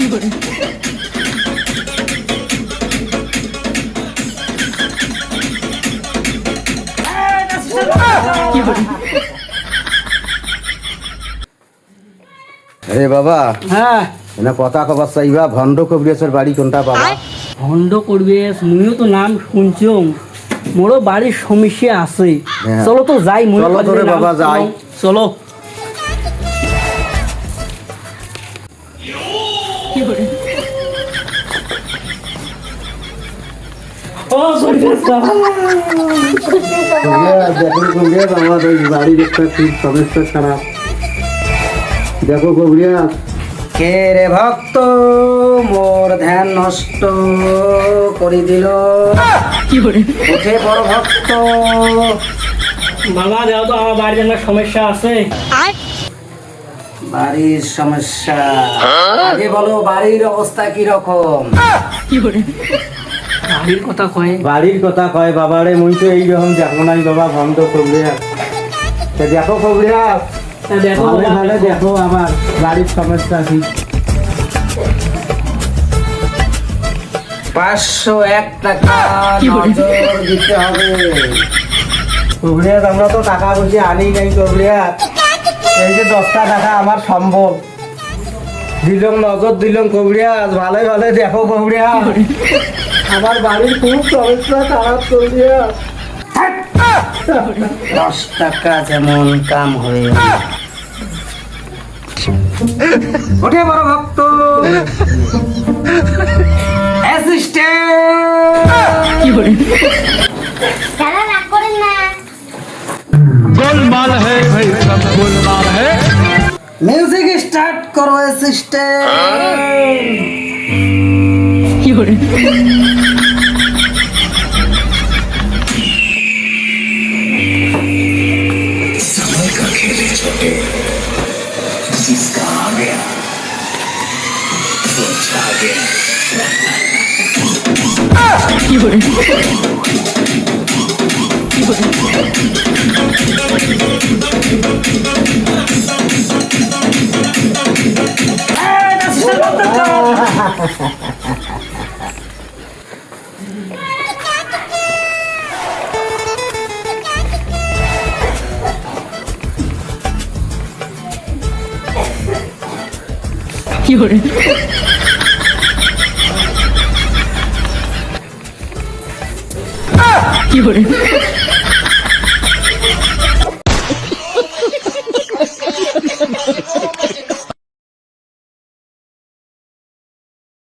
আরে বাবা, হ্যাঁ এনা কথা কবার চাইবা ভণ্ড কবিরাজের বাড়ি কোনটা বাবা? ভণ্ড করবে মুইও তো নাম শুনছুম, মোরও বাড়ির সমস্যা আছে। হ্যাঁ। চলো তো যাই, মুই চলো তোরে নাম বাবা, যাই। চলো। ও কবিরাজ বাবা। দেখো কবিরাজ, আমার ওই বাড়ির একটা খুব সমস্যা খারাপ। দেখো কবিরাজ, কে রে ভক্ত মোর ধ্যান নষ্ট করে দিল, উঠে বড় ভক্ত। বাবা দাও তো, আমার বাড়িতে একটা সমস্যা আছে। বাড়ির সমস্যা? আগে বলো বাড়ির অবস্থা কি রকম? বাড়ির কথা কয়। বাড়ির কথা কয় বাবা রে, মুই তো এইরকম দেখো নাই বাবা ভণ্ড কবিরাজ। তা দেখো কবিরাজ, দেখো ভালো ভালো দেখো আমার বাড়ির সমস্যা কি। 501 টাকা নজর দিতে হবে কবিরাজ। আমরা তো টাকা পয়সা আনি নাই কবিরাজ, এই যে 10টা টাকা আমার সম্ভব দিলাম, নজর দিলাম কবিরাজ। ভালোই ভালো দেখো কবিরাজ, আমার বাড়ির খুব সমস্যা খারাপ কবিরাজ। 10 টাকা যেমন কাম হয়ে ওঠে বড় ভক্ত। দাদা রাগ করেন না। गोलमाल है भाई, सब गोलमाल है। মিউজিক স্টার্ট করো समय का खेल है छोटे, जिसका आ गया वो छा गया। কি করে